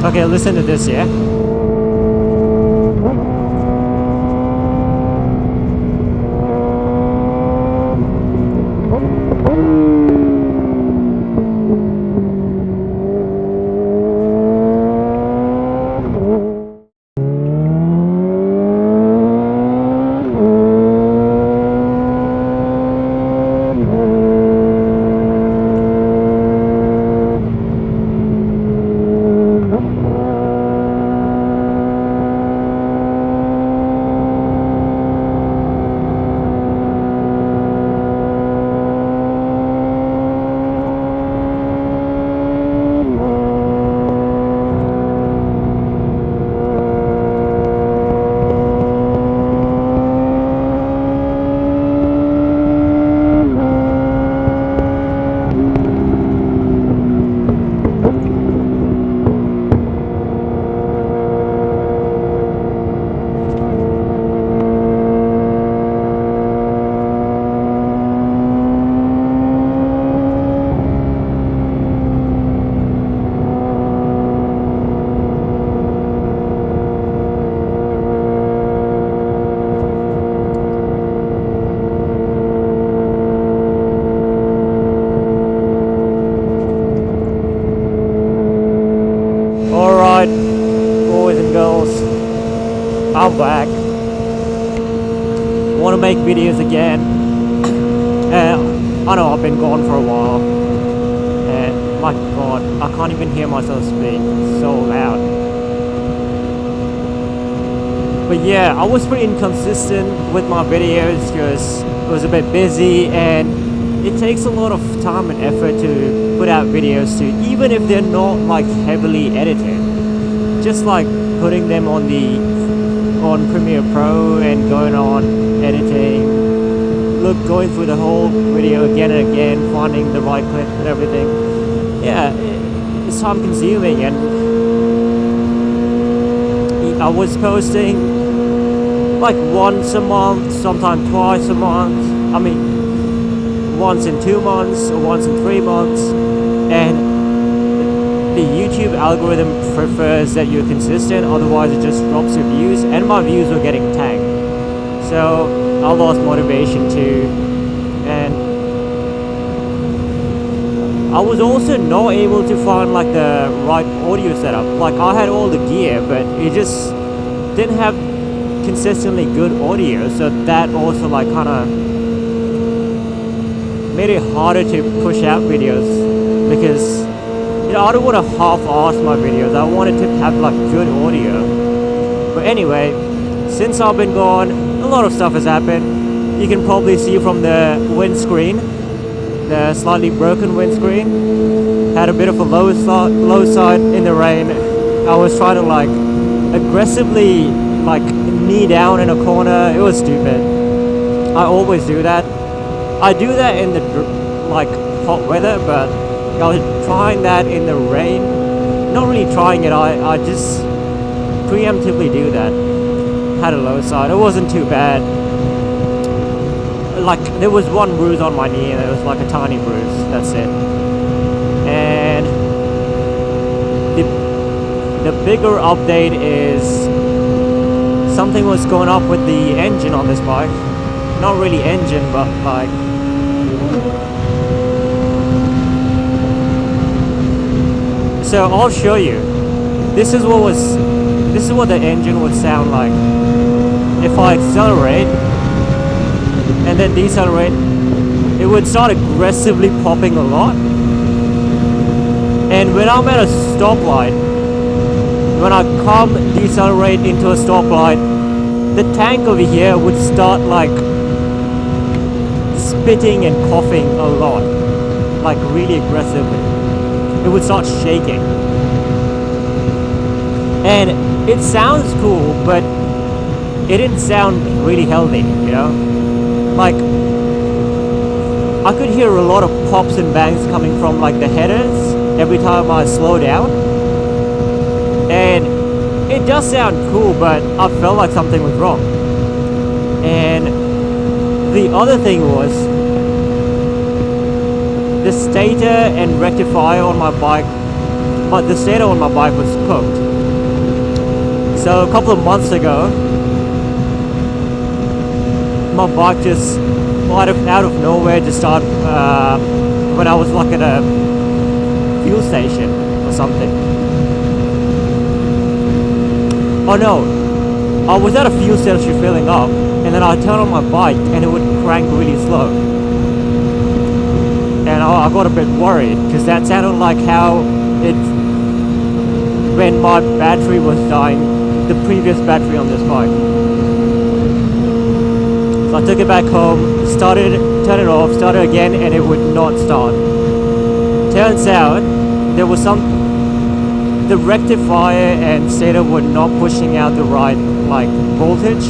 Okay, listen to this, yeah? Alright, boys and girls, I'm back. Want to make videos again. I know I've been gone for a while, and my god, I can't even hear myself speak, it's so loud. But yeah, I was pretty inconsistent with my videos because I was a bit busy, and it takes a lot of time and effort to put out videos too, even if they're not like heavily edited. Just like putting them on Premiere Pro and going on editing, going through the whole video again and again, finding the right clip and everything. Yeah, it's time consuming, and I was posting like once a month, sometimes twice a month. I mean, once in 2 months or once in 3 months, and the YouTube algorithm prefers that you're consistent, otherwise it just drops your views, and my views were getting tanked. So I lost motivation too, and I was also not able to find like the right audio setup. Like I had all the gear, but it just didn't have consistently good audio, so that also like kind of made it harder to push out videos, because I don't want to half-ass my videos. I wanted to have like good audio. But anyway, since I've been gone, a lot of stuff has happened. You can probably see from the windscreen, the slightly broken windscreen. Had a bit of a low side in the rain. I was trying to like aggressively like knee down in a corner. It was stupid. I always do that. I do that in the like hot weather, but I was trying that in the rain. Not really trying it, I just preemptively do that. Had a low side, it wasn't too bad. Like, there was one bruise on my knee, and it was like a tiny bruise, that's it. And the bigger update is something was going up with the engine on this bike. Not really engine, but like so I'll show you. This is what the engine would sound like if I accelerate and then decelerate. It would start aggressively popping a lot, and when I'm at a stoplight, when I come decelerate into a stoplight, the tank over here would start like spitting and coughing a lot, like really aggressively. It would start shaking, and it sounds cool, but it didn't sound really healthy, you know? Like, I could hear a lot of pops and bangs coming from like the headers every time I slow down, and it does sound cool, but I felt like something was wrong. And the other thing was, the stator and rectifier on my bike the stator on my bike was cooked. So a couple of months ago, my bike just out of nowhere just started when I was like at a fuel station or something. Oh no, I was at a fuel station filling up, and then I turned on my bike and it would crank really slow. And I got a bit worried because that sounded like how it when my battery was dying, the previous battery on this bike. So I took it back home, turned it off, started again, and it would not start. Turns out there was the rectifier and stator were not pushing out the right like voltage.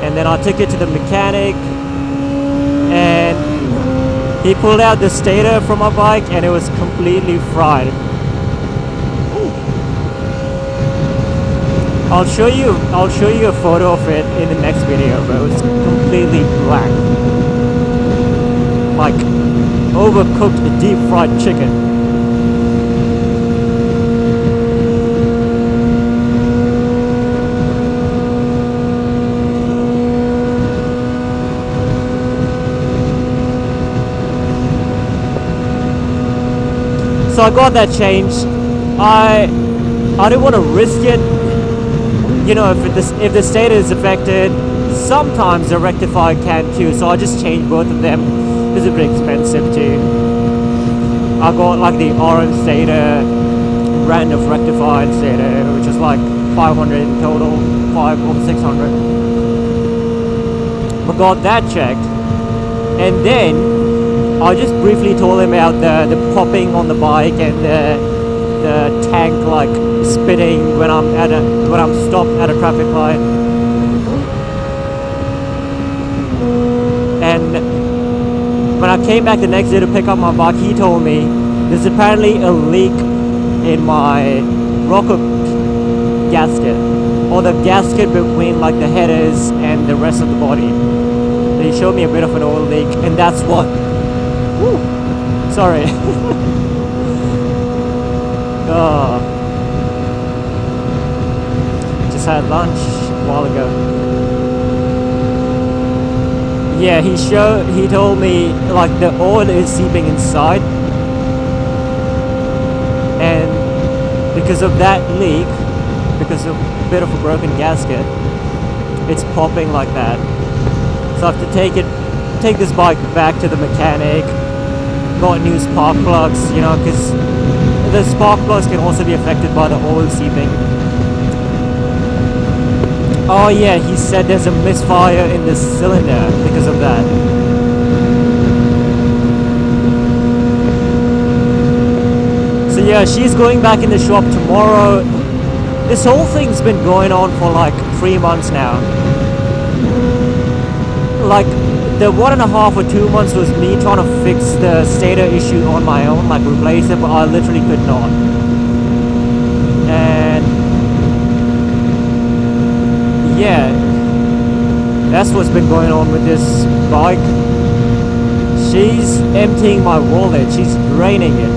And then I took it to the mechanic, and he pulled out the stator from my bike, and it was completely fried. I'll show you a photo of it in the next video, but it was completely black, like overcooked deep fried chicken. So I got that changed. I didn't want to risk it. You know, if the stator is affected, sometimes the rectifier can too. So I just changed both of them. It's a bit expensive too. I got like the orange stator, brand of rectified stator, which is like 500 in total, 500 or 600. I got that checked, and then I just briefly told him about the popping on the bike and the tank like spitting when I'm stopped at a traffic light. And when I came back the next day to pick up my bike, he told me there's apparently a leak in my rocker gasket, or the gasket between like the headers and the rest of the body. They showed me a bit of an oil leak, and that's what. Woo, sorry. Oh. Just had lunch a while ago. Yeah, he told me like the oil is seeping inside, and because of that leak, because of a bit of a broken gasket, it's popping like that. So I have to take this bike back to the mechanic. Got new spark plugs, you know, because the spark plugs can also be affected by the oil seeping. Oh yeah, he said there's a misfire in the cylinder because of that. So yeah, she's going back in the shop tomorrow. This whole thing's been going on for like 3 months now. Like the 1.5 or 2 months was me trying to fix the stator issue on my own, like replace it, but I literally could not. And yeah, that's what's been going on with this bike. She's emptying my wallet, she's draining it.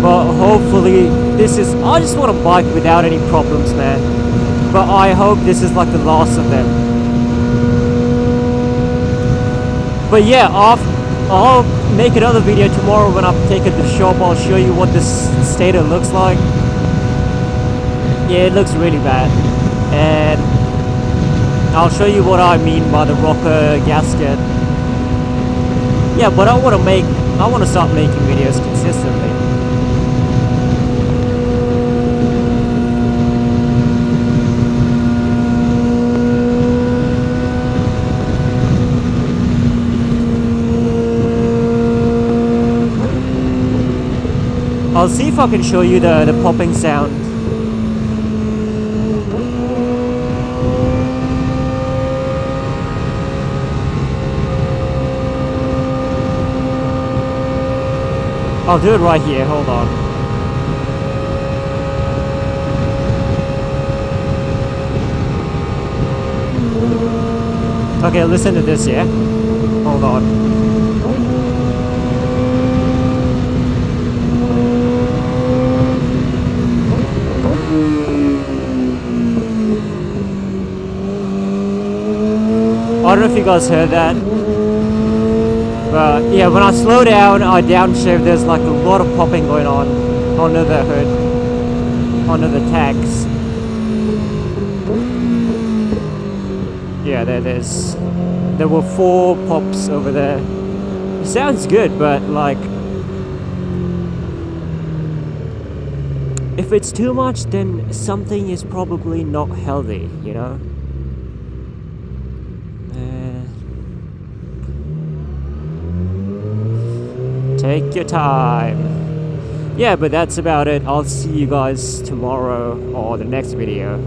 But hopefully I just want a bike without any problems, man. But I hope this is like the last of them. But yeah, I'll make another video tomorrow when I take it to the shop. I'll show you what this stator looks like. Yeah, it looks really bad. And I'll show you what I mean by the rocker gasket. Yeah, but I want to start making videos consistently. I'll see if I can show you the popping sound. I'll do it right here, hold on. Okay, listen to this, yeah? Hold on. don't know if you guys heard that. But yeah, when I slow down, I downshift, there's like a lot of popping going on under the hood, under the tags. Yeah, there were 4 pops over there. It sounds good, but like, if it's too much, then something is probably not healthy, you know? Take your time. Yeah, but that's about it. I'll see you guys tomorrow or the next video.